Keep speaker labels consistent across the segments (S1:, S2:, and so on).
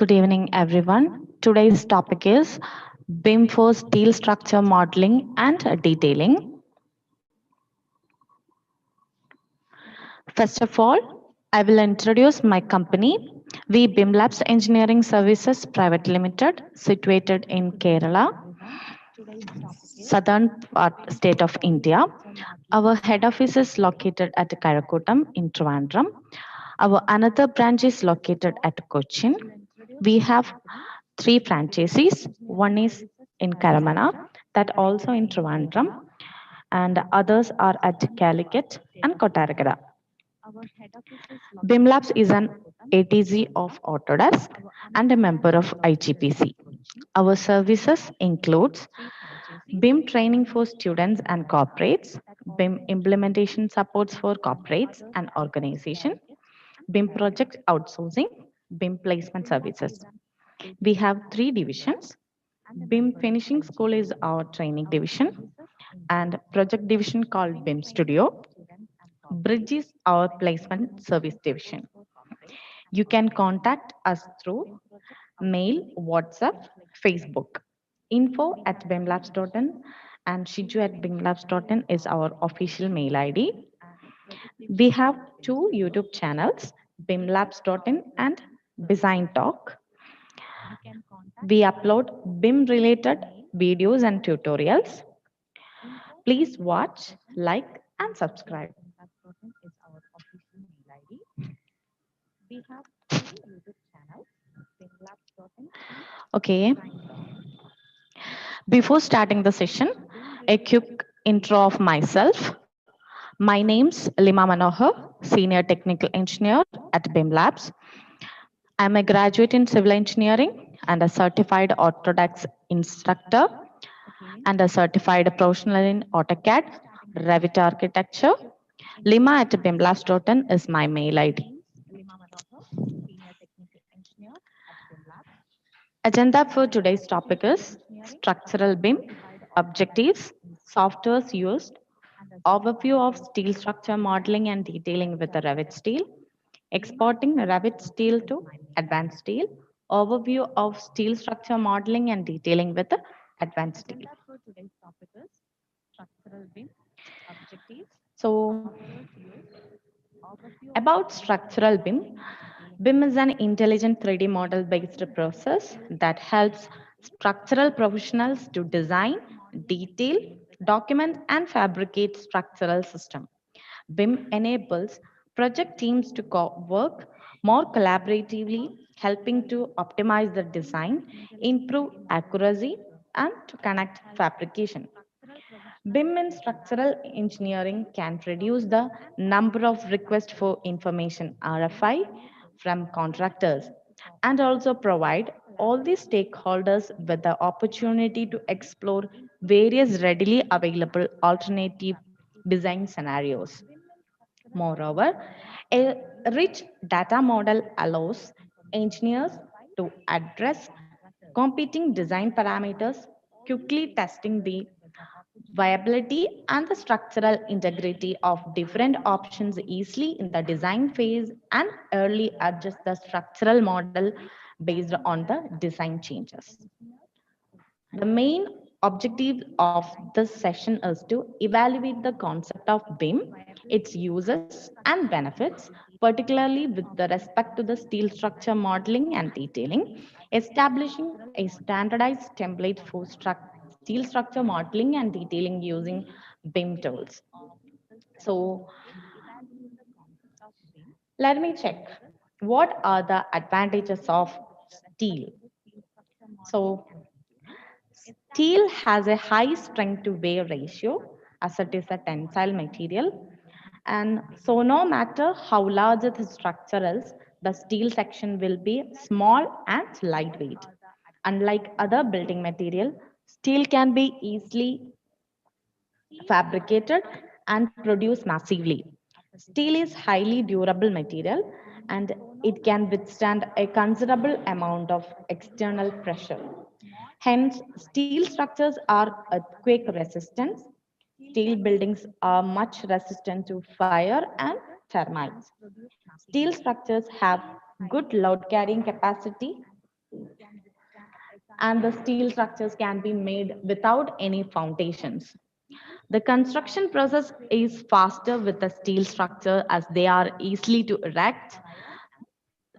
S1: Good evening, everyone. Today's topic is BIM for steel structure modeling and detailing. First of all, I will introduce my company. We BIM Labs Engineering Services Private Limited, situated in Kerala, southern part state of India. Our head office is located at Karakotam in Trivandrum. Our another branch is located at Cochin. We have three franchisees. One is in Karamana, that also in Trivandrum, and others are at Calicut and Kotaragara. BIMLabs is an ATZ of Autodesk and a member of IGPC. Our services includes BIM training for students and corporates, BIM implementation supports for corporates and organization, BIM project outsourcing, BIM placement services. We have three divisions. BIM Finishing School is our training division, and project division called BIM Studio. Bridge is our placement service division. You can contact us through mail, WhatsApp, Facebook. Info at bimlabs.in and shiju at bimlabs.in is our official mail ID. We have two YouTube channels, bimlabs.in and Bzigntalk. We upload BIM related videos and tutorials. Please watch, like, and subscribe. Okay, before starting the session, a quick intro of myself. My name's Lima Manohar, Senior Technical Engineer at BIM Labs. I'm a graduate in civil engineering and a certified Autodesk instructor and a certified professional in AutoCAD, Revit architecture. Lima at bimlabs.in is my mail ID. Agenda for today's topic is structural BIM, objectives, softwares used, overview of steel structure modeling and detailing with the Revit steel, exporting Revit steel to advanced steel, overview of steel structure modeling and detailing with the advanced steel. So, about structural BIM, BIM is an intelligent 3D model based process that helps structural professionals to design, detail, document, and fabricate structural systems. BIM enables project teams to work more collaboratively, helping to optimize the design, improve accuracy, and to connect fabrication. BIM in structural engineering can reduce the number of requests for information RFI from contractors and also provide all the stakeholders with the opportunity to explore various readily available alternative design scenarios. Moreover, a rich data model allows engineers to address competing design parameters, quickly testing the viability and the structural integrity of different options easily in the design phase and early adjust the structural model based on the design changes. The main objective of this session is to evaluate the concept of BIM, its uses and benefits, particularly with the respect to the steel structure modeling and detailing, establishing a standardized template for steel structure modeling and detailing using BIM tools. So let me check what are the advantages of steel. So steel has a high strength to weight ratio as it is a tensile material. And so no matter how large the structure is, the steel section will be small and lightweight. Unlike other building material, steel can be easily fabricated and produced massively. Steel is highly durable material and it can withstand a considerable amount of external pressure. Hence, steel structures are earthquake resistant. Steel buildings are much resistant to fire and termites. Steel structures have good load carrying capacity. and the steel structures can be made without any foundations. The construction process is faster with the steel structure as they are easily to erect.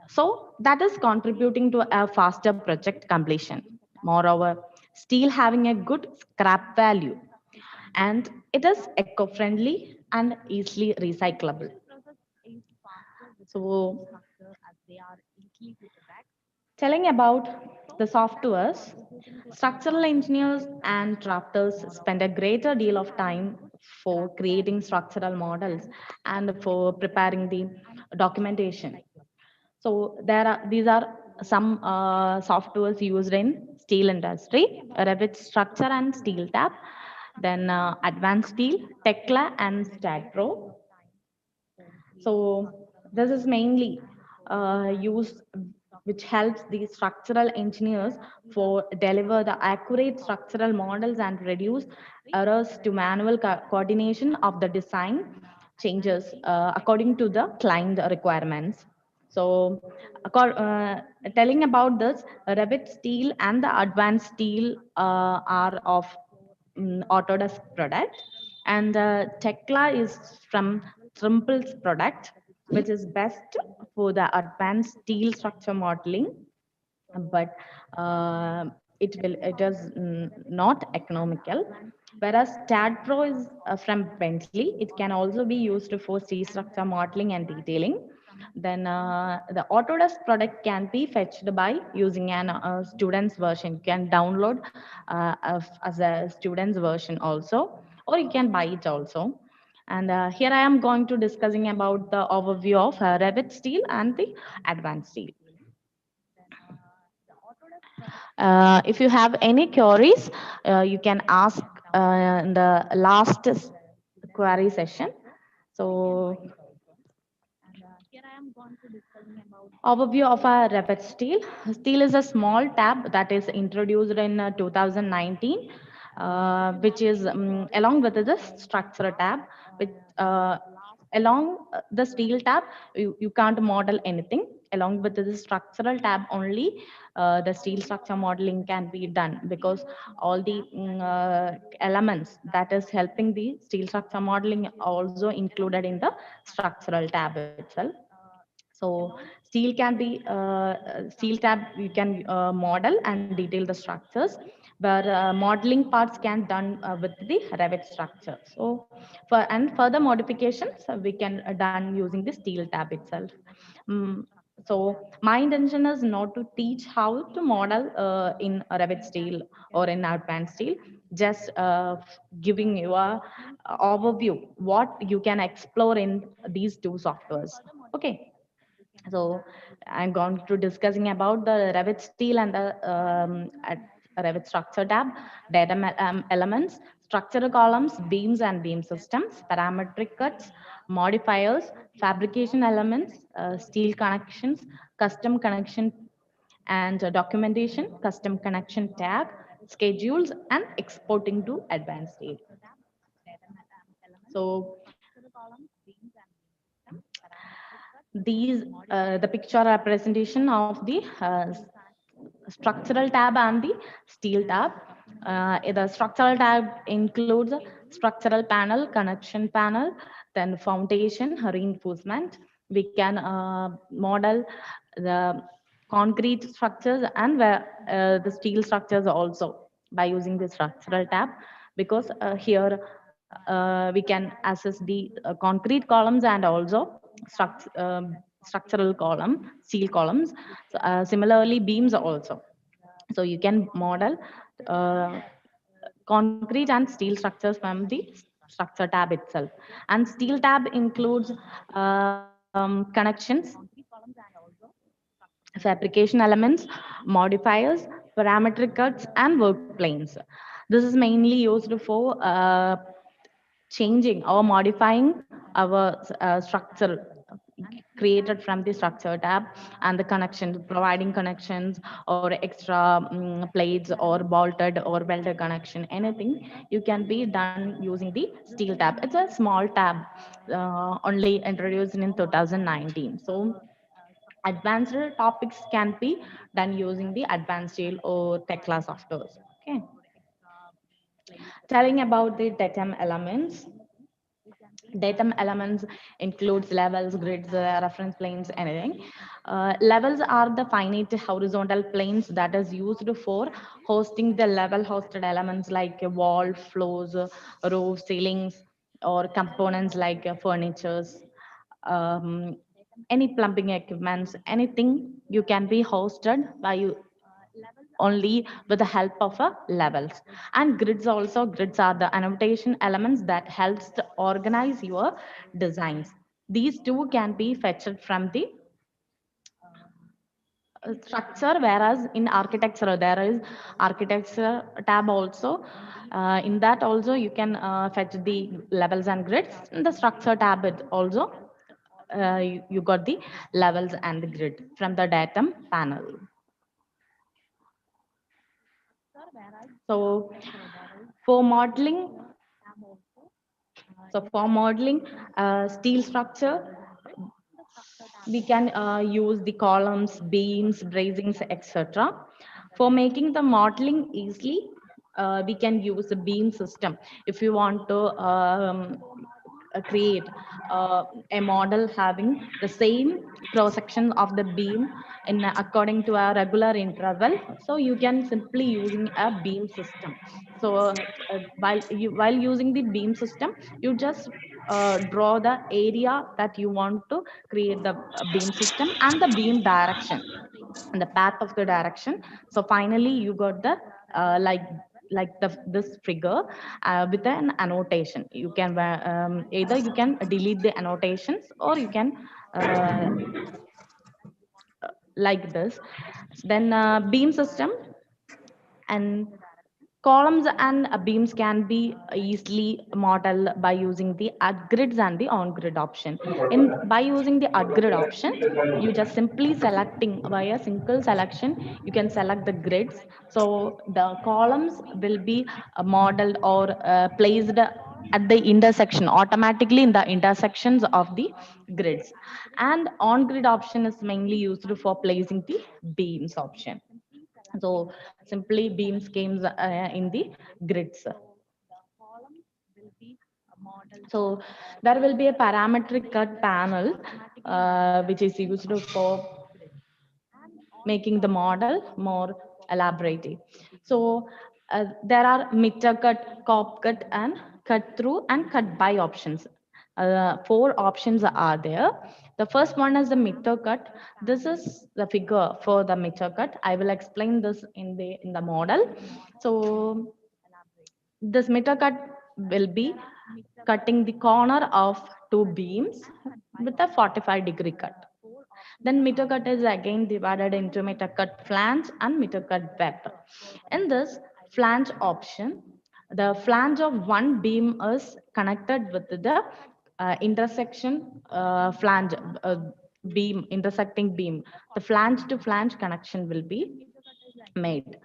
S1: So that is contributing to a faster project completion. Moreover, steel having a good scrap value and it is eco-friendly and easily recyclable. So telling about the softwares, structural engineers and drafters spend a greater deal of time for creating structural models and for preparing the documentation. So there are these are some softwares used in steel industry: Revit Structure and Steel Tab, then Advanced Steel, Tekla, and StatPro. So this is mainly used, which helps the structural engineers for deliver the accurate structural models and reduce errors to manual coordination of the design changes according to the client requirements. So, telling about this, Revit Steel and the Advanced Steel are of Autodesk product, and Tekla is from Trimple's product, which is best for the advanced steel structure modeling, but it is not economical. Whereas TAD Pro is from Bentley, it can also be used for steel structure modeling and detailing. Then the Autodesk product can be fetched by using an student's version. You can download as a student's version also, or you can buy it also. And here I am going to discussing about the overview of Revit steel and the advanced steel. If you have any queries, you can ask in the last query session. So, overview of a Revit steel. Steel is a small tab that is introduced in 2019, which is along with the structure tab. With along the steel tab, you can't model anything. Along with the structural tab only, the steel structure modeling can be done because all the elements that is helping the steel structure modeling also included in the structural tab itself. So steel can be steel tab you can model and detail the structures, where modeling parts can done with the Revit structure. So for and further modifications we can done using the steel tab itself. Mm, so my intention is not to teach how to model in a Revit steel or in advanced steel, just giving you a overview what you can explore in these two softwares. Okay. So I'm going to discussing about the Revit steel and the Revit structure tab, data elements, structural columns, beams and beam systems, parametric cuts, modifiers, fabrication elements, steel connections, custom connection and documentation, custom connection tag, schedules, and exporting to advanced state. So these the picture representation of the structural tab and the steel tab. The structural tab includes structural panel, connection panel, then foundation, reinforcement. We can model the concrete structures and the steel structures also by using the structural tab, because here we can access the concrete columns and also structural column, steel columns. So, similarly, beams also. So you can model uh, concrete and steel structures from the structure tab itself. And steel tab includes connections, fabrication elements, modifiers, parametric cuts, and work planes. This is mainly used for changing or modifying our structure created from the structure tab, and the connections, providing connections or extra plates or bolted or welded connection, anything you can be done using the steel tab. It's a small tab only introduced in 2019. So Advanced topics can be done using the advanced scale or Tekla softwares. Okay. Telling about the datum elements. Datum elements includes levels, grids, reference planes, anything. Levels are the finite horizontal planes that is used for hosting the level hosted elements like wall, floors, roof, ceilings, or components like furnitures, um, any plumbing equipments, anything you can be hosted by you only with the help of levels. And grids are the annotation elements that helps to organize your designs. These two can be fetched from the structure, whereas in architecture there is architecture tab also. In that also you can fetch the levels and grids. In the structure tab it also you got the levels and the grid from the datum panel. So for modeling, steel structure, we can use the columns, beams, bracings, etc. For making the modeling easily, we can use the beam system. If you want to create a model having the same cross section of the beam in according to a regular interval, so you can simply using a beam system. So while using the beam system, you just draw the area that you want to create the beam system and the beam direction and the path of the direction. So finally you got the like this figure with an annotation. You can either you can delete the annotations or you can uh, like this. Then beam system and columns and beams can be easily modeled by using the at grids and the on grid option. In by using the at grid option, you just simply selecting by a single selection, you can select the grids. So the columns will be modeled or placed at the intersection automatically in the intersections of the grids. And on grid option is mainly used for placing the beams option. So simply beam schemes in the grids. So there will be a parametric cut panel which is used for making the model more elaborate. So there are meter cut, cop cut, and cut through and cut by options. Four options are there. The first one is the meter cut. This is the figure for the meter cut. I will explain this in the model. So this meter cut will be cutting the corner of two beams with a 45-degree cut. Then meter cut is again divided into meter cut flange and meter cut web. In this flange option, the flange of one beam is connected with the intersection flange beam, intersecting beam. The flange to flange connection will be made.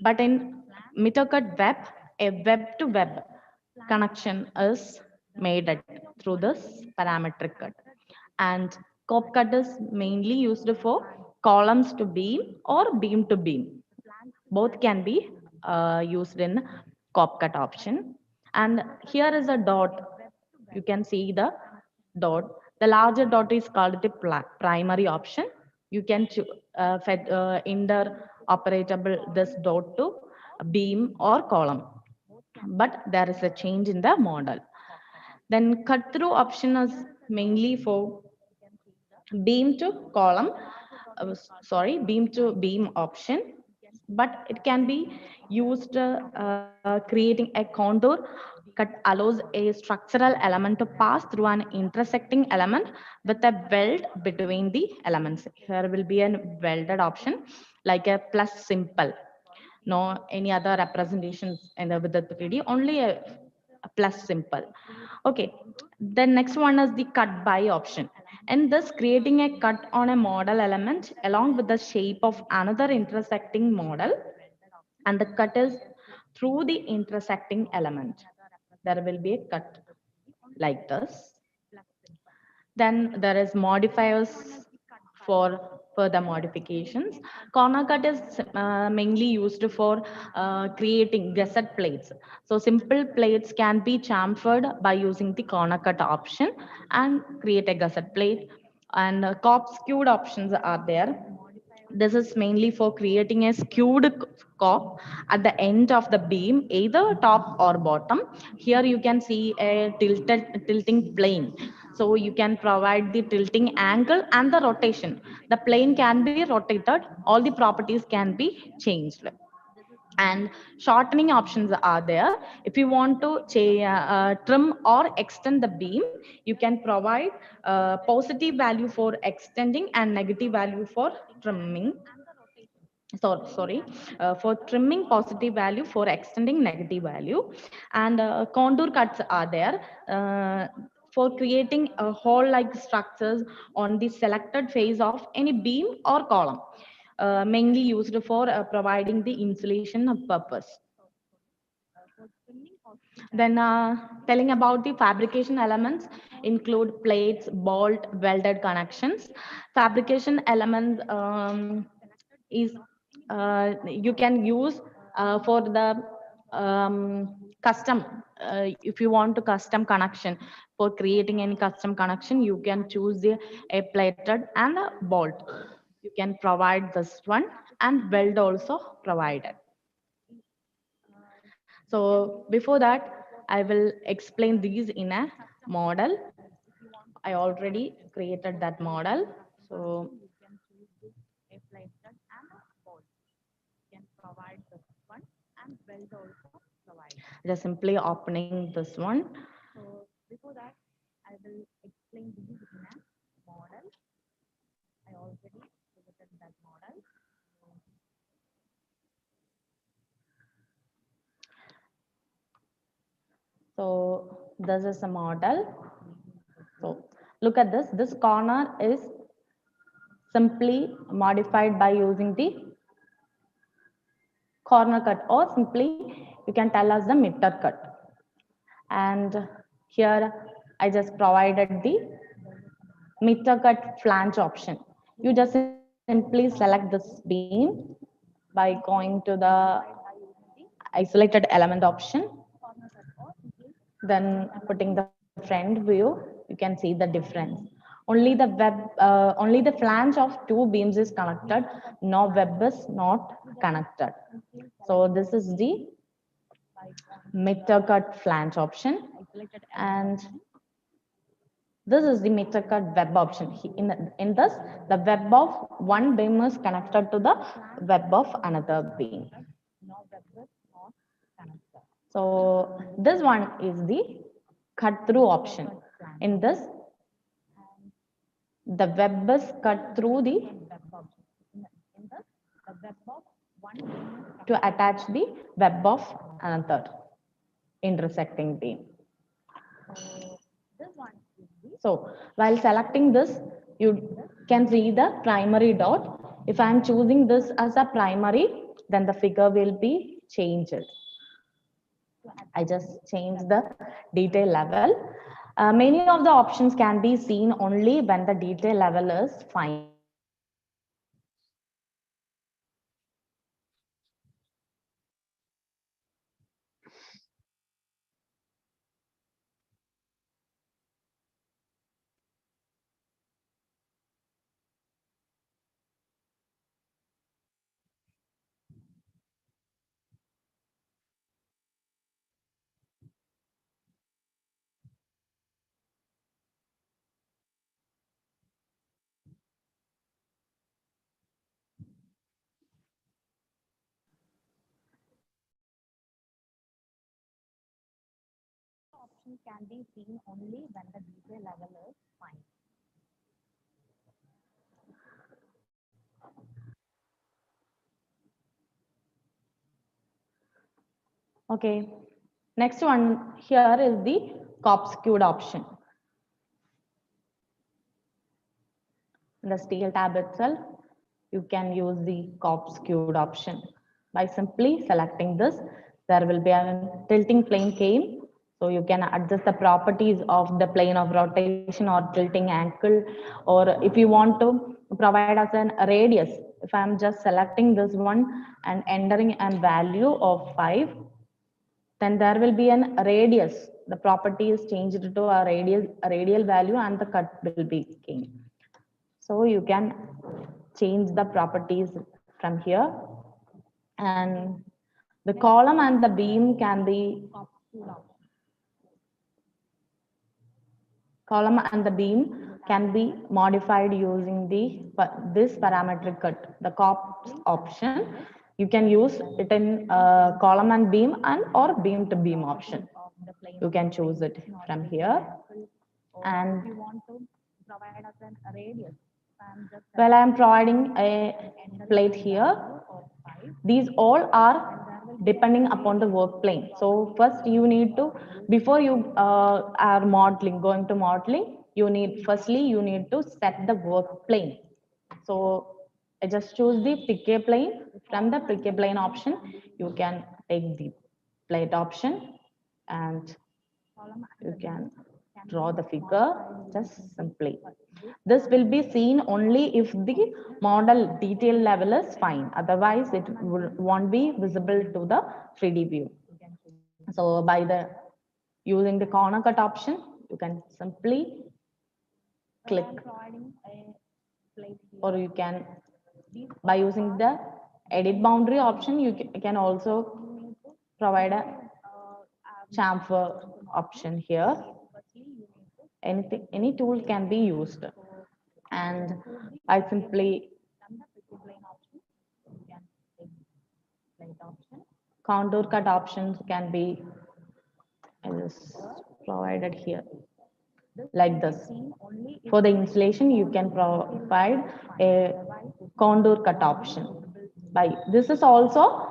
S1: But in meter cut web, a web to web connection is made through this parametric cut. And cop cut is mainly used for columns to beam or beam to beam. Both can be used in cop cut option. And here is a dot. You can see the dot. The larger dot is called the primary option. You can fed interoperable this dot to beam or column. But there is a change in the model. Then cut through option is mainly for beam to column, beam to beam option, but it can be used creating a contour. Cut allows a structural element to pass through an intersecting element with a weld between the elements. Here will be a welded option like a plus symbol. No any other representations in the with the 3D, only a plus symbol. Okay, the next one is the cut by option. And thus creating a cut on a model element along with the shape of another intersecting model, and the cut is through the intersecting element. There will be a cut like this. Then there is modifiers for further modifications. Corner cut is mainly used for creating gusset plates. So simple plates can be chamfered by using the corner cut option and create a gusset plate. And cop skewed options are there. This is mainly for creating a skewed cop at the end of the beam, either top or bottom. Here you can see a tilting plane. So you can provide the tilting angle and the rotation. The plane can be rotated. All the properties can be changed. And shortening options are there. If you want to trim or extend the beam, you can provide positive value for extending and negative value for trimming. Sorry, for trimming, positive value; for extending, negative value. And contour cuts are there for creating a hole like structures on the selected face of any beam or column, mainly used for providing the insulation purpose. Then telling about the fabrication elements include plates, bolt, welded connections. Fabrication elements is you can use for the custom. If you want to custom connection, for creating any custom connection, you can choose a plated and a bolt. You can provide this one, and weld also provided. So before that, I will explain these in a model. I already created that model. So just simply opening this one. So this is a model. So look at this. This corner is simply modified by using the corner cut, or simply you can tell us the meter cut. And here I just provided the meter cut flange option. You just simply select this beam by going to the isolated element option, then putting the front view. You can see the difference. Only the flange of two beams is connected. No web is not connected. So this is the meter cut flange option, and this is the meter cut web option. In this, the web of one beam is connected to the web of another beam. So this one is the cut through option. In this, the web is cut through the to attach the web of another intersecting beam. So while selecting this, you can see the primary dot. If I am choosing this as a primary, then the figure will be changed. I just changed the detail level. Many of the options can be seen only when the detail level is fine. Can be seen only when the detail level is fine. Okay. Next one here is the cop skewed option. In the steel tab itself, you can use the cop skewed option. By simply selecting this, there will be a tilting plane came. So you can adjust the properties of the plane of rotation or tilting angle, or if you want to provide us an radius, if I'm just selecting this one and entering a value of 5, then there will be an radius. The property is changed to a radial value and the cut will be gained. So you can change the properties from here, and the column and the beam can be column and the beam can be modified using this parametric cut, the cops option. You can use it in column and beam and or beam to beam option. You can choose it from here. And well, I am providing a plate here. These all are depending upon the work plane. So first you need to, before you are going to modeling, firstly you need to set the work plane. So I just choose the PK plane. From the PK plane option, you can take the plate option and you can draw the figure just simply. This will be seen only if the model detail level is fine. Otherwise, it won't be visible to the 3D view. So by the using the corner cut option, you can simply click, or you can, by using the edit boundary option, you can also provide a chamfer option here. Any tool can be used, and I simply contour cut options can be provided here like this. For the installation, you can provide a contour cut option. By this is also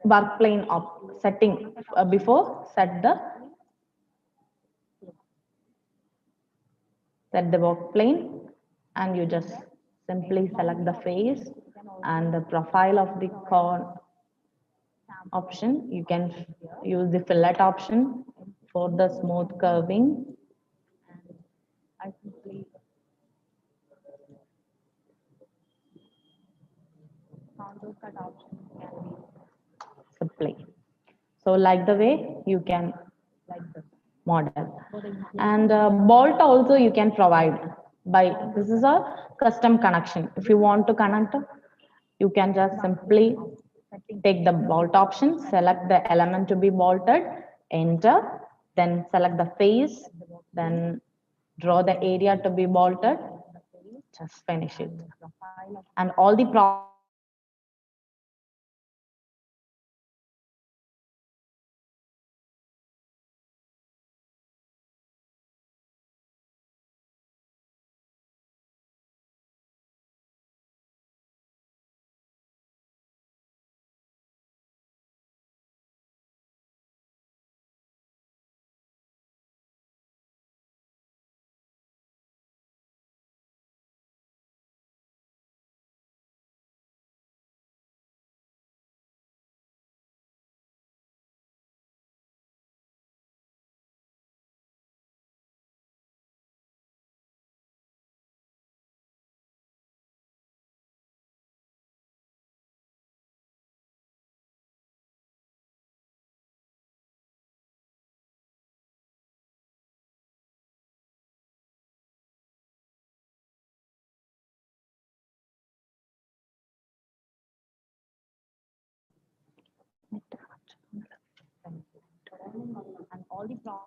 S1: work plane setting. Before set the work plane, and you just simply select the face and the profile of the cone option. You can use the fillet option for the smooth curving. Simply. So like the way you can model. And bolt also you can provide by, this is a custom connection. If you want to connect, you can just simply take the bolt option, select the element to be bolted, enter, then select the face, then draw the area to be bolted, just finish it. And all the properties will be changed automatically by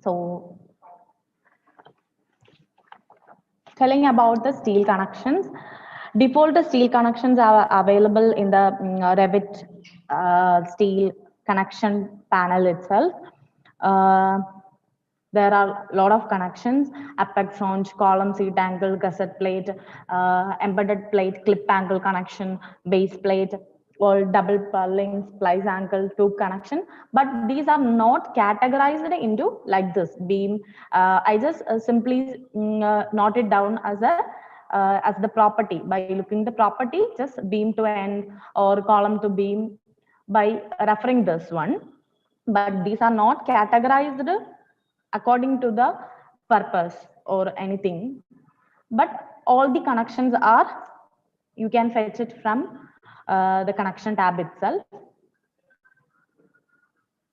S1: so telling about the steel connections. Default steel connections are available in the Revit steel connection panel itself. Uh, there are a lot of connections: apex flange, column, seat angle, gusset plate, embedded plate, clip angle connection, base plate, or double purling, splice angle, tube connection. But these are not categorized into like this beam. I just simply note it down as a as the property. By looking the property, just beam to end or column to beam by referring this one. But these are not categorized according to the purpose or anything. But all the connections are, you can fetch it from the connection tab itself.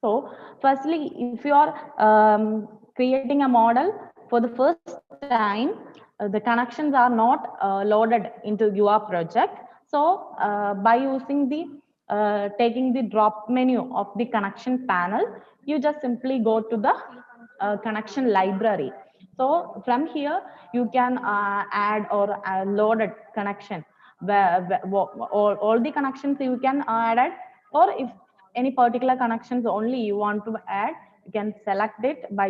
S1: So, firstly, if you are creating a model for the first time, the connections are not loaded into your project. So, by using the taking the drop menu of the connection panel, you just simply go to the connection library. So, from here, you can add or loaded connection. All the connections you can add it, or if any particular connections only you want to add, you can select it by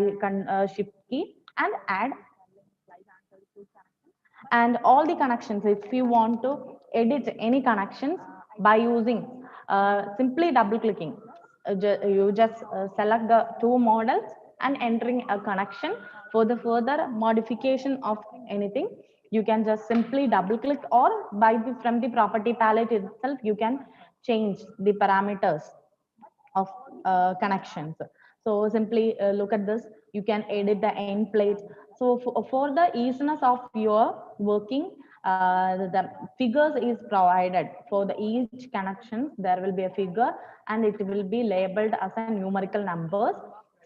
S1: shift key and add. And all the connections, if you want to edit any connections by using simply double clicking, you just select the two models and entering a connection. For the further modification of anything, you can just simply double click, or by the from the property palette itself you can change the parameters of connections. So simply look at this. You can edit the end plate. So for the easiness of your working, the figures is provided for the each connections. There will be a figure and it will be labeled as a numerical numbers.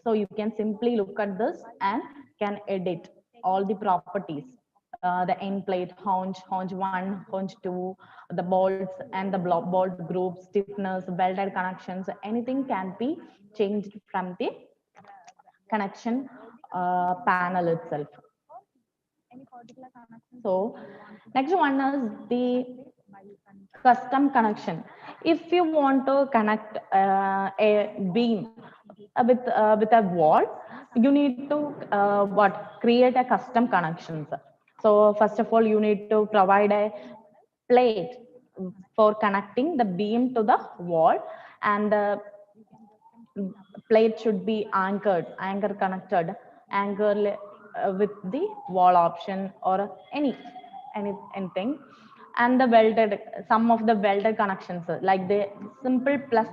S1: So you can simply look at this and can edit all the properties. The end plate, haunch 1, haunch 2, the bolts and the bolt groups, stiffness, welded connections, anything can be changed from the connection panel itself. So next one is the custom connection. If you want to connect a beam with a wall, you need to what create a custom connections. So first of all, you need to provide a plate for connecting the beam to the wall, and the plate should be anchor connected, anchor with the wall option or anything. And the welded, some of the welded connections like the simple plus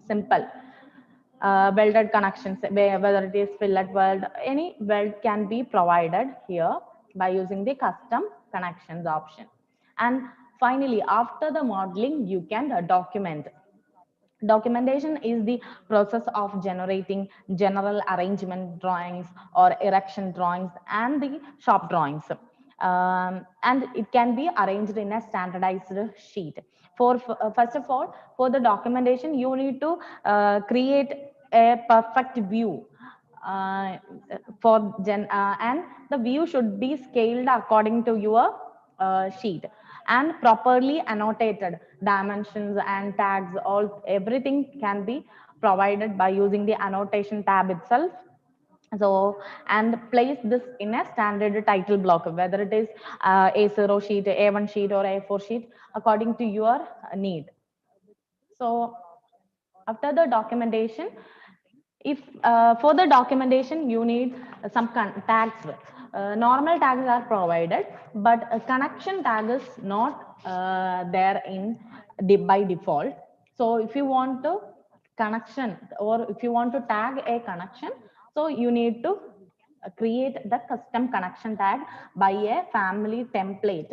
S1: simple welded connections, whether it is fillet weld, any weld can be provided here by using the custom connections option. And finally, after the modeling, you can document. Documentation is the process of generating general arrangement drawings or erection drawings and the shop drawings. And it can be arranged in a standardized sheet. First of all, for the documentation, you need to create a perfect view and the view should be scaled according to your sheet and properly annotated dimensions and tags. All everything can be provided by using the annotation tab itself. So, and place this in a standard title block, whether it is A0 sheet, A1 sheet, or A4 sheet, according to your need. So after the documentation, if for the documentation you need some tags. Normal tags are provided, but a connection tag is not there in by default. So if you want to connection, or if you want to tag a connection, so you need to create the custom connection tag by a family template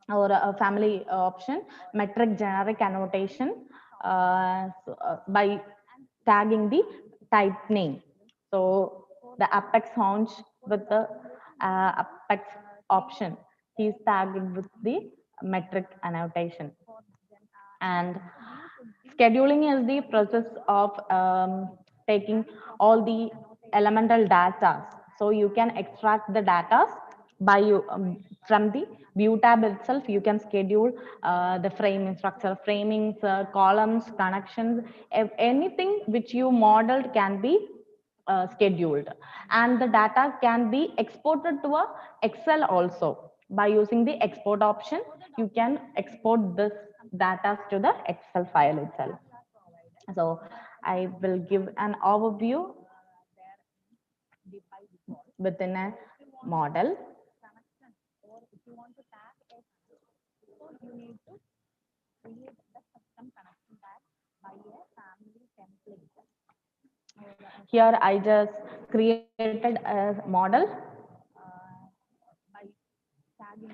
S1: or a family option, metric generic annotation, by tagging the type name. So the apex haunch with the apex option is tagged with the metric annotation. And scheduling is the process of taking all the elemental data. So you can extract the data by you from the view tab itself. You can schedule the framing structure, framings, columns, connections, anything which you modeled can be scheduled, and the data can be exported to a Excel also. By using the export option, you can export this data to the Excel file itself. So I will give an overview within a model. Here I just created a model.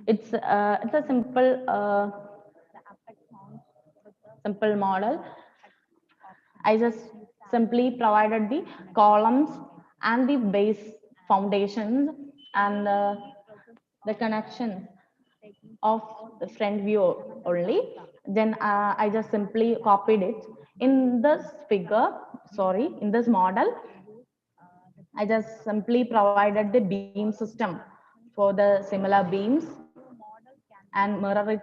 S1: It's a simple model. I just simply provided the columns and the base foundations and the connections of the front view only. Then I just simply copied it in this figure. Sorry, in this model, I just simply provided the beam system for the similar beams and mirror it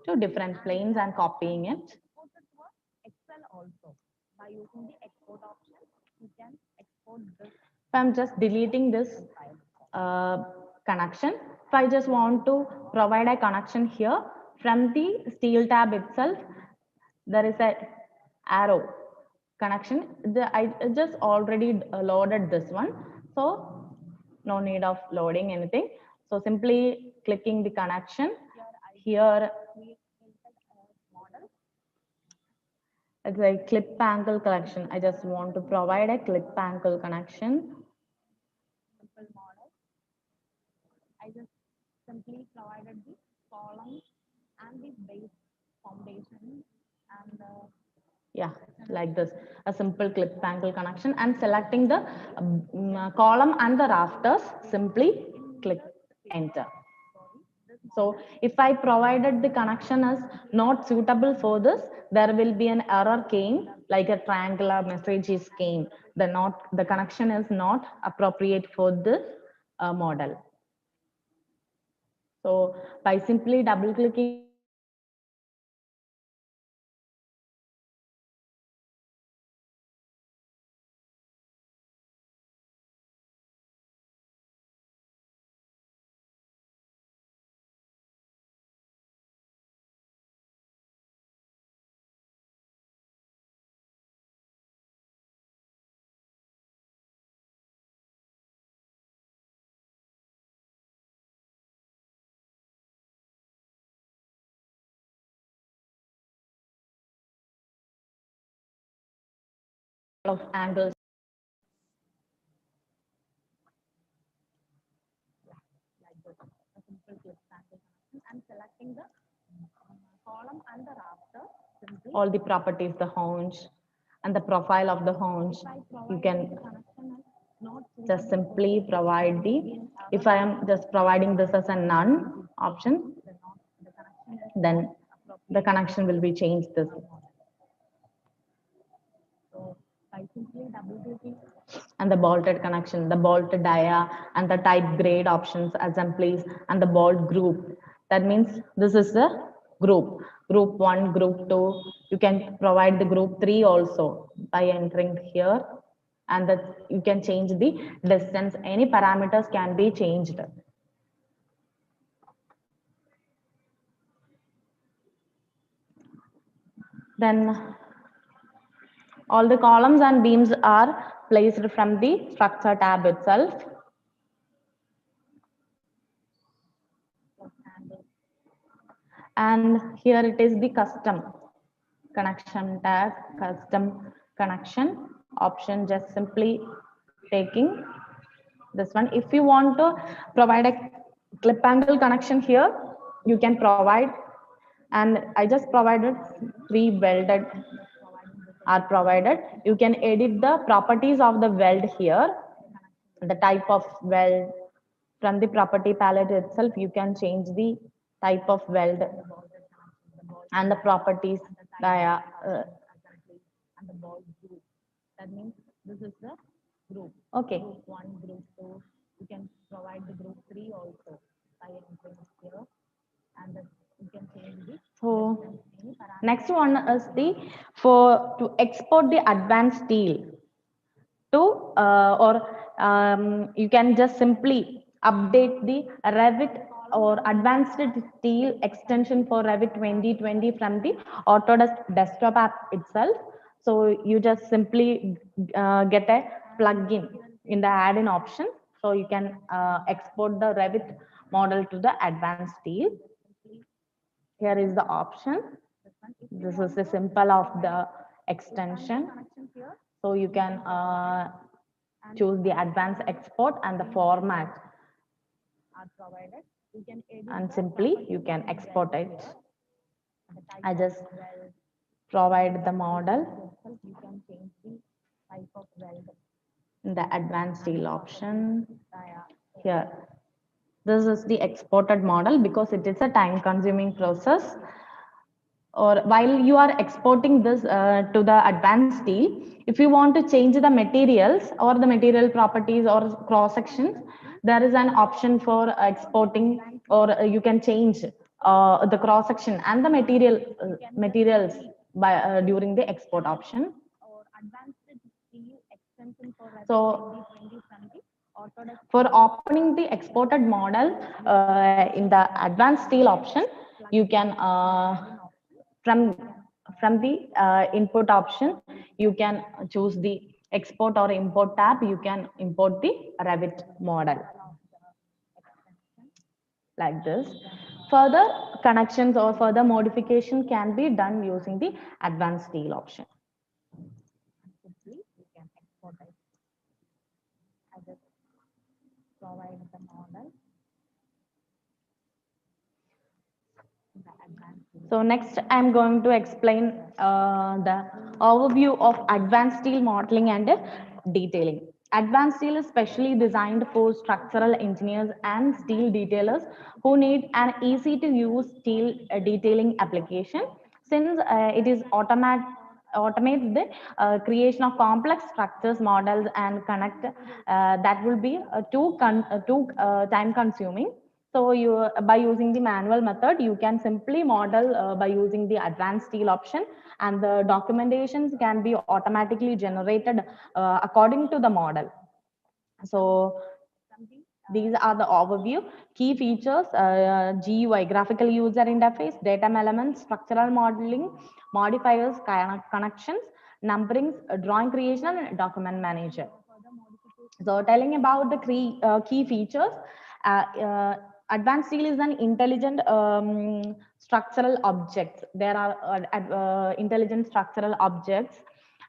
S1: to different planes and copying it. If I'm just deleting this connection, if I just want to provide a connection here from the steel tab itself, there is a arrow connection. I just already loaded this one, so no need of loading anything. So simply clicking the connection here. It's a clip angle connection. I just want to provide a clip angle connection. Yeah, like this, a simple clip angle connection, and selecting the column and the rafters, simply click enter. So if I provided the connection as not suitable for this, there will be an error came, like a triangular message is came. The connection is not appropriate for this model. So by simply double clicking the connection, I just provided the connection and selecting the of angles. All the properties, the haunch and the profile of the haunch, you can just simply provide the, if I am just providing this as a none option, then the connection will be changed this. And the bolted connection, the bolted dia, and the type grade options, assemblies, and the bolt group. That means this is the group. Group 1, group 2. You can provide the group 3 also by entering here. And that you can change the distance. Any parameters can be changed. Then all the columns and beams are placed from the structure tab itself. And here it is the custom connection tab, custom connection option, just simply taking this one. If you want to provide a clip angle connection here, you can provide, and I just provided 3 welded are provided. You can edit the properties of the weld here, the type of weld. From the property palette itself, you can change the type of weld and the properties via okay. So next one is the, for to export the advanced steel to or you can just simply update the Revit or advanced steel extension for Revit 2020 from the Autodesk desktop app itself. So you just simply get a plugin in the add-in option. So you can export the Revit model to the advanced steel. Here is the option. This is the symbol of the extension. So you can choose the advanced export and the format, and simply you can export it. I just provide the model in the advanced steel option. Here, this is the exported model because it is a time consuming process. Or while you are exporting this to the advanced steel, if you want to change the materials or the material properties or cross sections, there is an option for exporting, or you can change the cross section and the materials by during the export option. So for opening the exported model in the advanced steel option, you can from from the input option, you can choose the export or import tab. You can import the Revit model like this. Further connections or further modification can be done using the advanced steel option. So next, I'm going to explain the overview of advanced steel modeling and detailing. Advanced steel is specially designed for structural engineers and steel detailers who need an easy to use steel detailing application. Since it is automates the creation of complex structures, models, and connect that will be too time consuming. So you by using the manual method, you can simply model by using the advanced steel option, and the documentations can be automatically generated according to the model. So these are the overview. Key features: GUI, graphical user interface, data elements, structural modeling, modifiers, connections, numberings, drawing creation, and document manager. So telling about the key features, advanced steel is an intelligent structural objects. There are intelligent structural objects.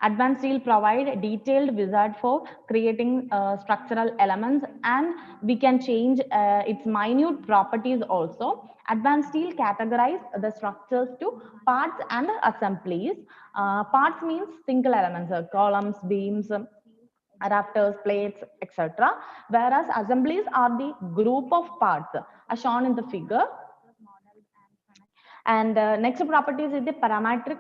S1: Advanced steel provide a detailed wizard for creating structural elements, and we can change its minute properties also. Advanced steel categorize the structures to parts and assemblies. Parts means single elements, columns, beams, rafters, plates, etc. Whereas assemblies are the group of parts as shown in the figure. And next properties is the parametric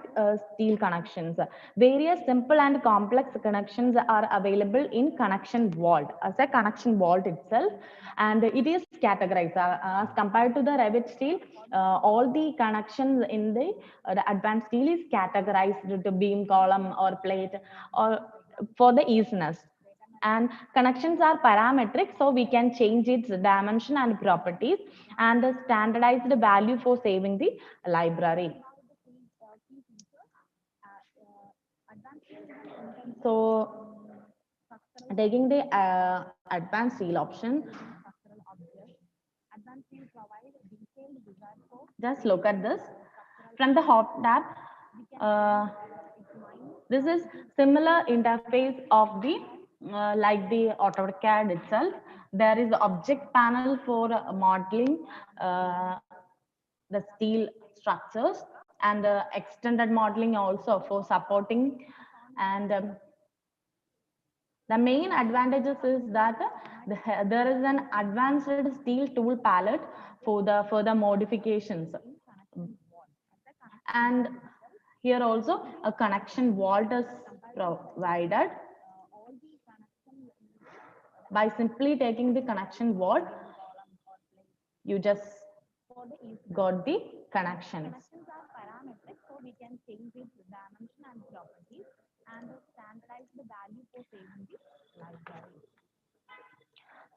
S1: steel connections. Various simple and complex connections are available in connection vault as a connection vault itself, and it is categorized as compared to the Revit steel. All the connections in the advanced steel is categorized to beam, column, or plate, or for the easiness. And connections are parametric, so we can change its dimension and properties, and the standardized value for saving the library. So taking the advanced steel option, just look at this from the hot tab. uh, this is similar interface of the like the AutoCAD itself. There is the object panel for modeling the steel structures, and extended modeling also for supporting. And the main advantages is that there is an advanced steel tool palette for the further modifications. And here also a connection vault is provided. By simply taking the connection vault, you just got the connections.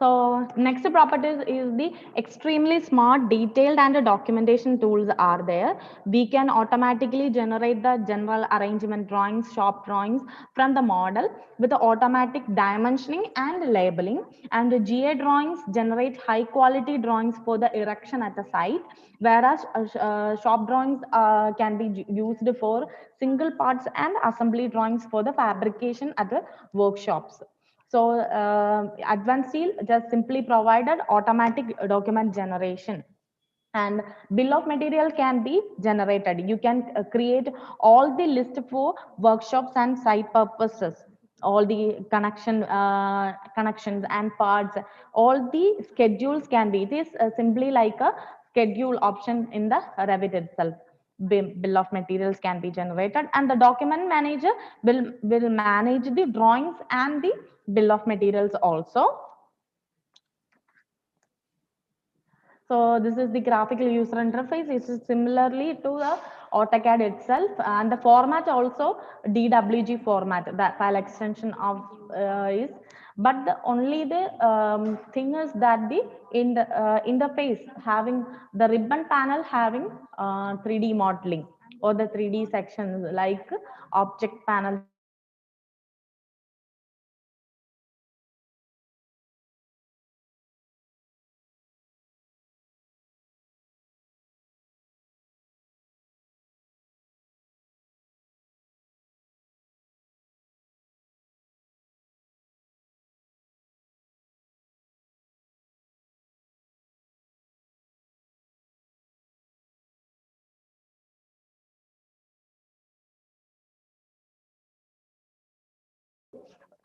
S1: So next properties is the extremely smart, detailed and documentation tools are there. We can automatically generate the general arrangement drawings, shop drawings from the model with the automatic dimensioning and labeling. And the GA drawings generate high quality drawings for the erection at the site, whereas shop drawings can be used for single parts and assembly drawings for the fabrication at the workshops. So Advanced Steel just simply provided automatic document generation, and bill of material can be generated. You can create all the list for workshops and site purposes, all the connections and parts, all the schedules can be. It is simply like a schedule option in the Revit itself. Bill of materials can be generated, and the document manager will manage the drawings and the bill of materials also. So this is the graphical user interface. It is similarly to the AutoCAD itself, and the format also DWG format, the file extension of is. But only the thing is that the in the interface having the ribbon panel having 3D modeling or the 3D sections like object panel,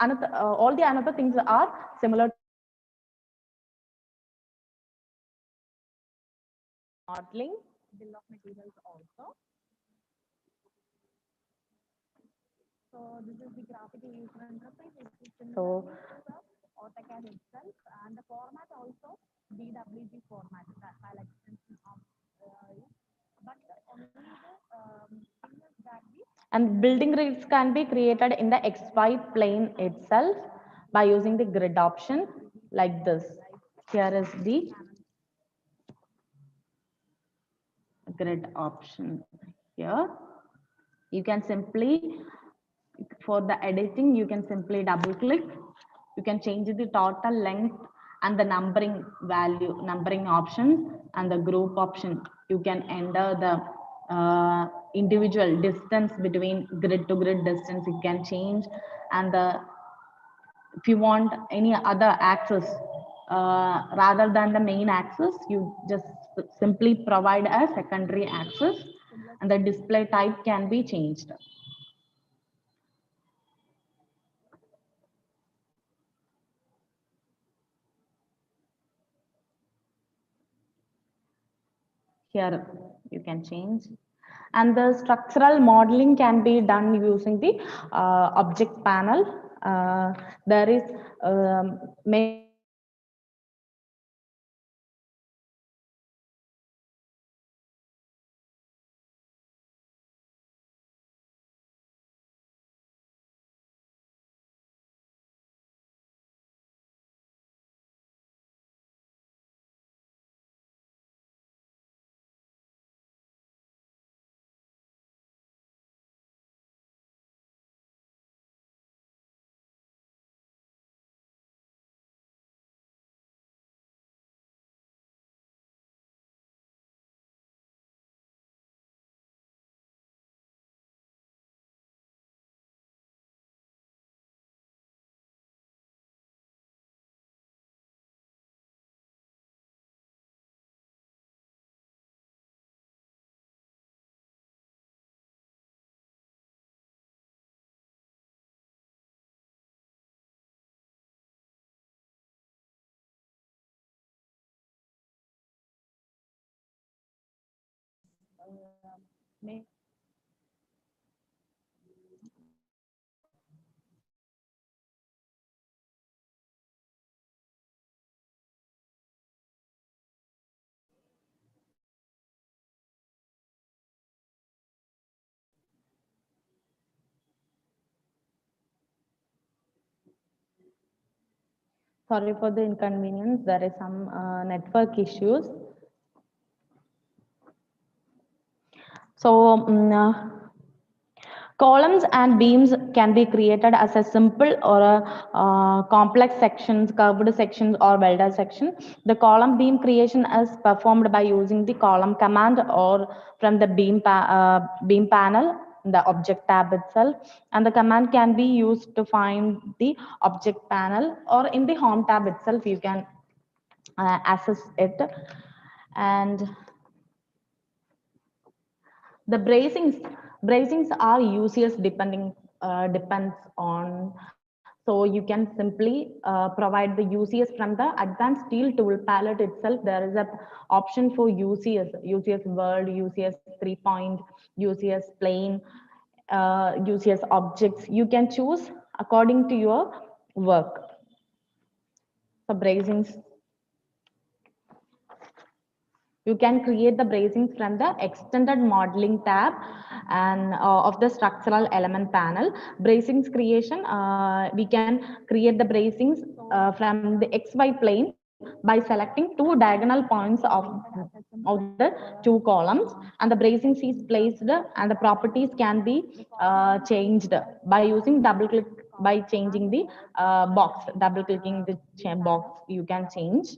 S1: another all the another things are similar to modeling. Bill of materials also. So this is the graphical user interface. So AutoCAD itself, and the format also DWG format, the file extension of but only the thing is that and building grids can be created in the XY plane itself by using the grid option like this. Here is the grid option here. You can simply, for the editing, you can simply double click. You can change the total length and the numbering value, numbering option, and the group option. You can enter the individual distance between grid to grid distance. You can change, and the if you want any other axis rather than the main axis, you just simply provide a secondary axis, and the display type can be changed. Here you can change. And the structural modeling can be done using the object panel. There is many Sorry for the inconvenience. There is some network issues. So, columns and beams can be created as a simple or a complex sections, curved sections, or welded section. The column beam creation is performed by using the column command or from the beam panel, the object tab itself, and the command can be used to find the object panel, or in the home tab itself you can access it. And the bracings are useless depends on, so you can simply provide the UCS from the advanced steel tool palette itself. There is a option for UCS world, UCS 3 point, UCS plane, UCS objects. You can choose according to your work. So bracings, you can create the bracings from the extended modeling tab and of the structural element panel. Bracings creation, we can create the bracings from the XY plane by selecting two diagonal points of the two columns, and the bracings is placed and the properties can be changed by using double click, by changing the box, double clicking the box you can change.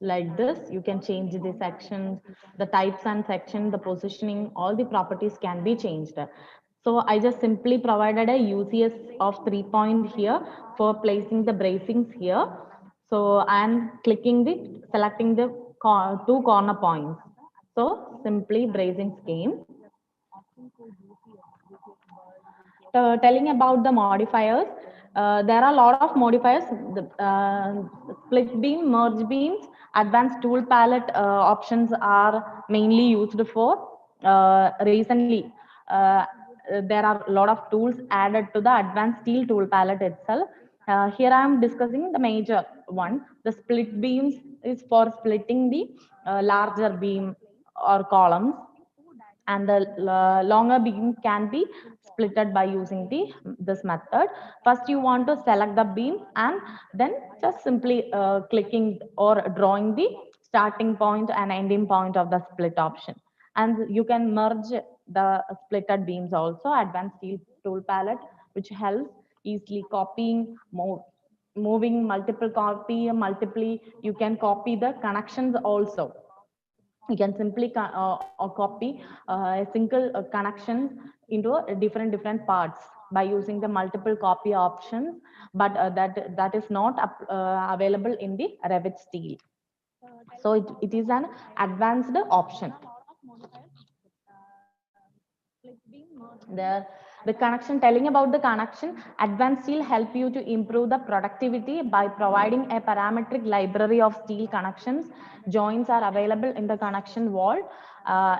S1: Like this, you can change the sections, the types and section, the positioning, all the properties can be changed. So I just simply provided a UCS of 3 point here for placing the bracings here. So I'm clicking the, selecting the two corner points, so simply bracings came. Telling about the modifiers, there are a lot of modifiers. The split beam, merge beams, advanced tool palette options are mainly used for. Recently, there are a lot of tools added to the advanced steel tool palette itself. Here I am discussing the major one. The split beams is for splitting the larger beam or columns, and the longer beam can be splitted by using the this method. First you want to select the beam, and then just simply clicking or drawing the starting point and ending point of the split option, and you can merge the splitted beams also. Advanced steel tool palette, which helps easily copying, moving multiple copy multiply. You can copy the connections also. You can simply or copy a single connection into different parts by using the multiple copy options, but that is not available in the Revit steel. So it is an advanced option. There, the connection, telling about the connection, advanced steel help you to improve the productivity by providing a parametric library of steel connections. Joints are available in the connection wall,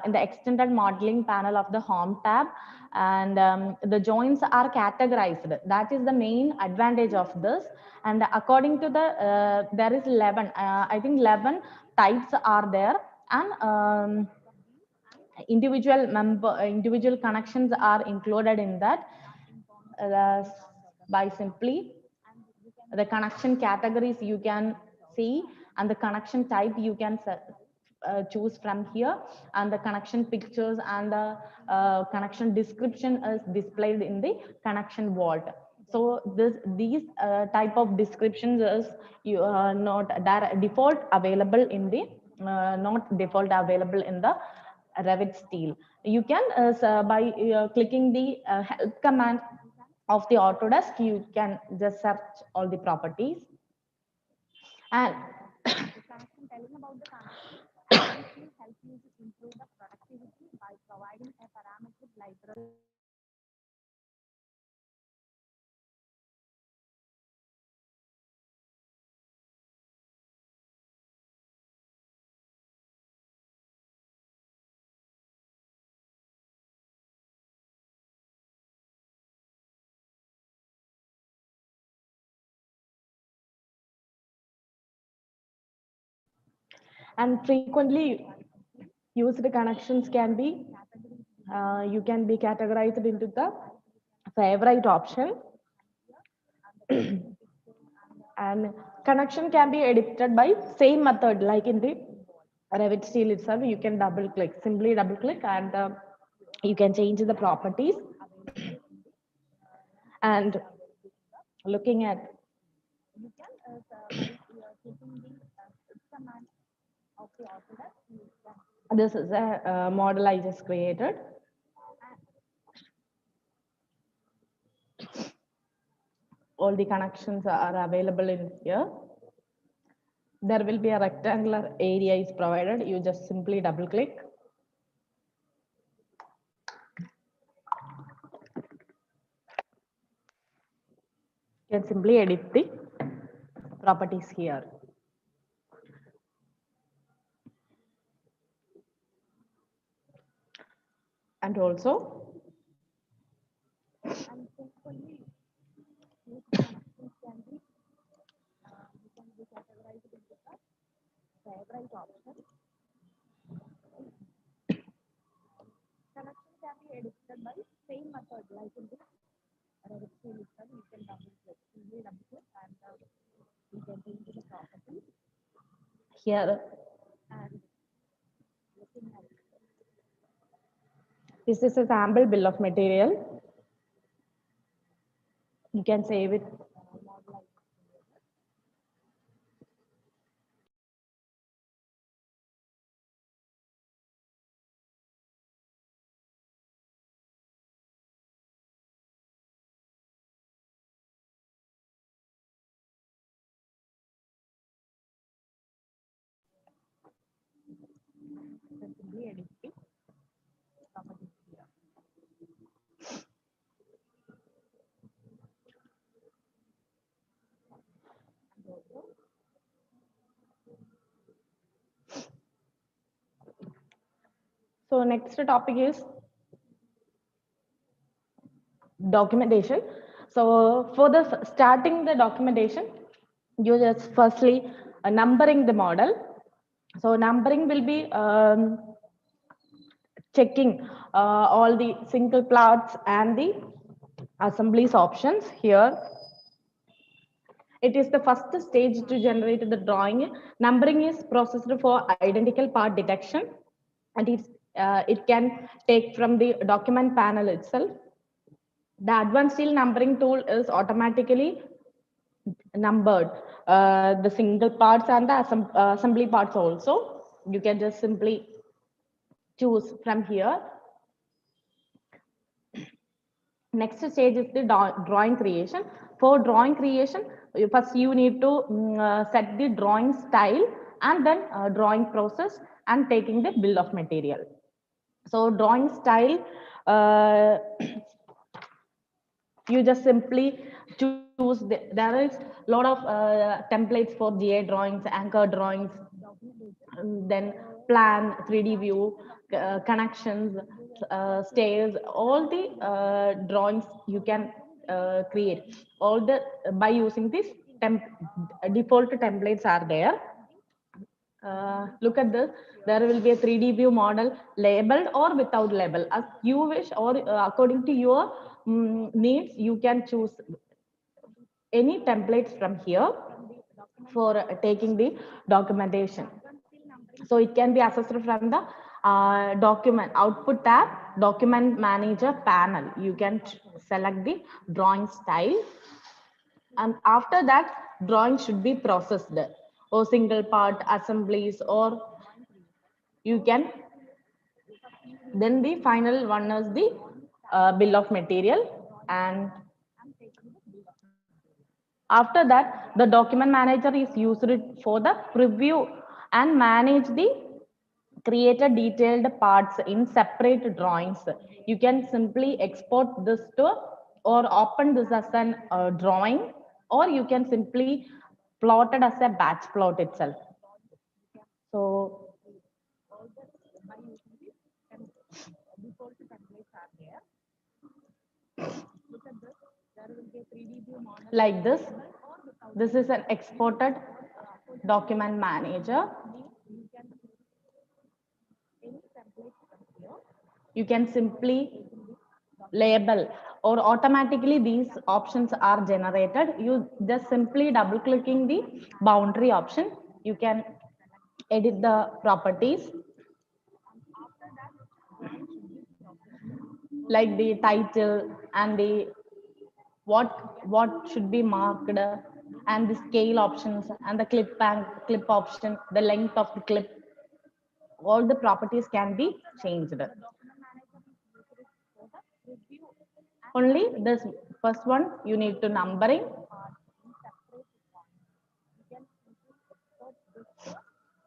S1: in the extended modeling panel of the home tab, and the joints are categorized. That is the main advantage of this. And according to the there is 11, I think 11 types are there, and individual connections are included in that, uh, by simply the connection categories you can see, and the connection type you can choose from here, and the connection pictures and the connection description is displayed in the connection vault. So these type of descriptions is you not default available in the not default available in the Revit steel. You can by clicking the help command of the Autodesk, you can just search all the properties. And frequently used connections can be you can be categorized into the favorite option.
S2: And connection can be edited by same method like in the Revit steel itself. You can double click, simply double click, and you can change the properties. And looking at this is a model I just created. All the connections are available in here. There will be a rectangular area is provided. You just simply double click. You can simply edit the properties here. And also here, this is a sample bill of material. You can save it. So next topic is documentation. So for the starting the documentation, you just firstly numbering the model. So numbering will be checking all the single plots and the assemblies options here. It is the first stage to generate the drawing. Numbering is processed for identical part detection, and it can take from the document panel itself. The advanced steel numbering tool is automatically numbered the single parts and the assembly parts also. You can just simply choose from here. Next stage is the drawing creation. For drawing creation, first you need to set the drawing style and then drawing process and taking the bill of material. So drawing style, you just simply choose there is a lot of templates for GA drawings, anchor drawings, then plan, 3D view, connections, stairs, all the drawings you can create. All the by using this default templates are there. Look at this. There will be a 3D view model labeled or without label as you wish, or according to your needs, you can choose any templates from here for taking the documentation. So it can be accessed from the document output tab, document manager panel. You can select the drawing style, and after that drawing should be processed, or single part assemblies, or you can, then the final one is the bill of material. And after that the document manager is used for the preview and manage the created detailed parts in separate drawings. You can simply export this to or open this as an drawing, or you can simply plot it as a batch plot itself. So like this is an exported document manager. You can simply label or automatically these options are generated. You just simply double clicking the boundary option, you can edit the properties like the title and the what should be marked, and the scale options and the clip option, the length of the clip, all the properties can be changed. Only this first one you need to numbering,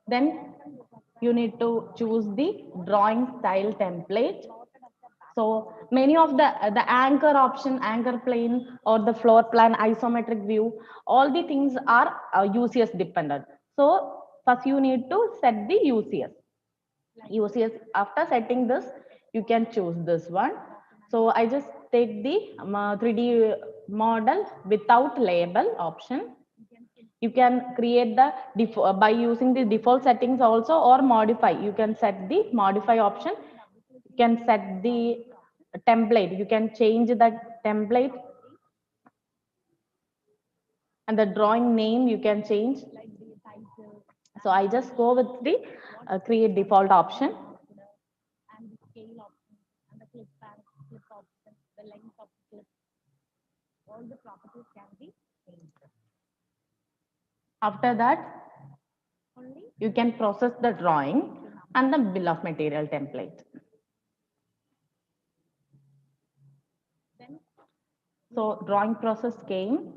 S2: then you need to choose the drawing style template. So many of the anchor option, anchor plane, or the floor plan, isometric view, all the things are UCS dependent. So first you need to set the UCS. UCS, after setting this, you can choose this one. So I just take the 3D model without label option. You can create the by using the default settings also, or modify. You can set the modify option. You can set the template. You can change that template, and the drawing name you can change. So I just go with the create default option. After that, you can process the drawing and the bill of material template. So drawing process came.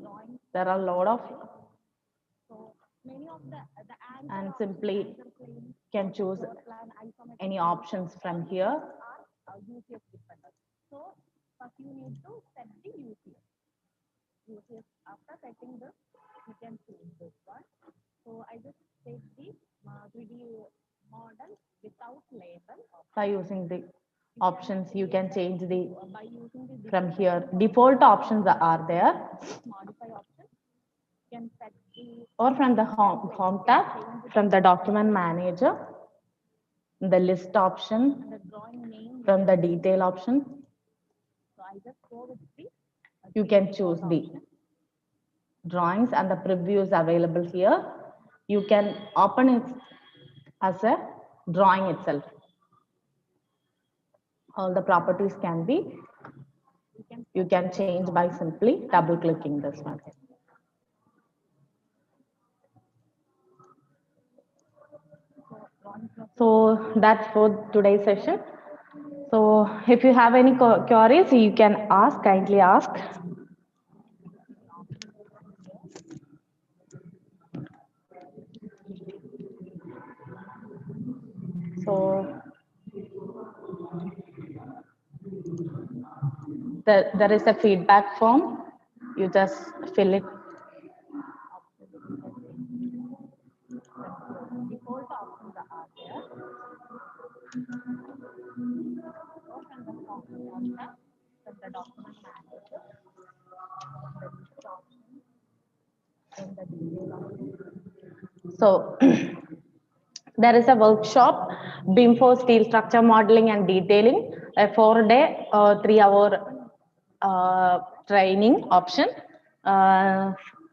S2: There are a lot of, and simply can choose any options from here. By using the options, you can change the from here. Default options are there, or from the home tab, from the document manager, the list option, from the detail option, you can choose the drawings, and the preview is available here. You can open it as a drawing itself. All the properties can be, you can change by simply double clicking this one. So that's for today's session. So if you have any queries, you can ask, kindly ask. So there is a feedback form. You just fill it. So there is a workshop, BIM for steel structure modeling and detailing, a 4-day, 3-hour training option,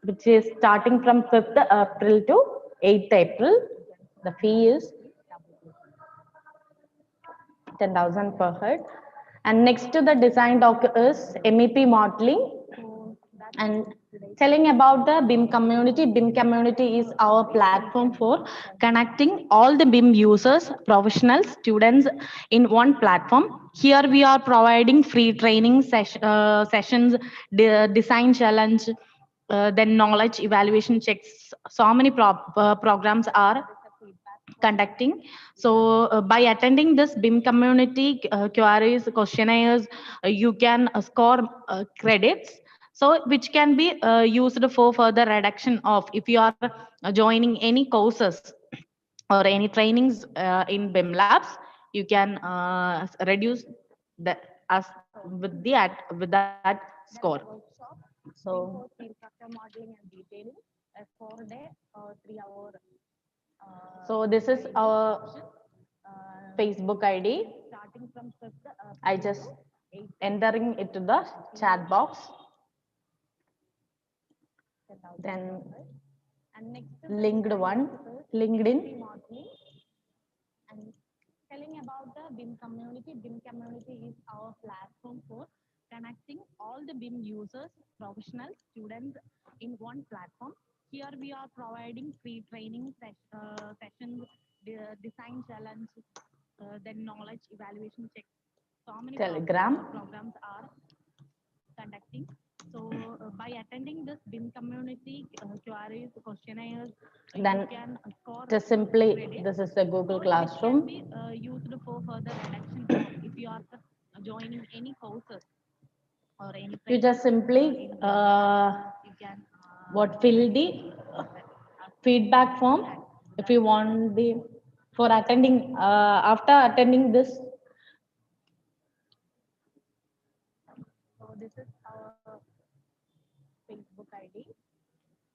S2: which is starting from 5th April to 8th April. The fee is 10,000 per head. And next to the design doc is MEP modeling. And telling about the BIM community, BIM community is our platform for connecting all the BIM users, professionals, students in one platform. Here we are providing free training sessions, design challenge, then knowledge evaluation checks. So many programs are conducting. So by attending this BIM community queries, questionnaires, you can score credits. So which can be used for further reduction of, if you are joining any courses or any trainings in BIM labs, you can reduce the as with that score. So so this is our Facebook ID. I just entering it to the chat box. Then linked one, LinkedIn. Telegram. Then just simply, this is the Google Classroom. You just simply what fill the feedback form if you want the for attending after attending this.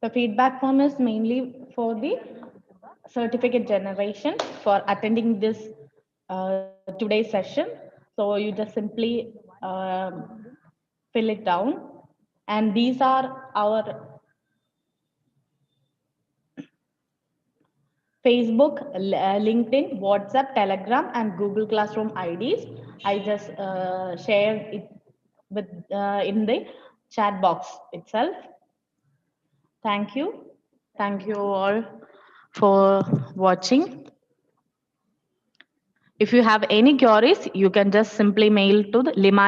S2: The feedback form is mainly for the certificate generation for attending this today's session. So you just simply fill it down, and these are our Facebook, LinkedIn, WhatsApp, Telegram, and Google Classroom IDs. I just shared it with in the chat box itself. Thank you. Thank you all for watching. If you have any queries, you can just simply mail to the Lima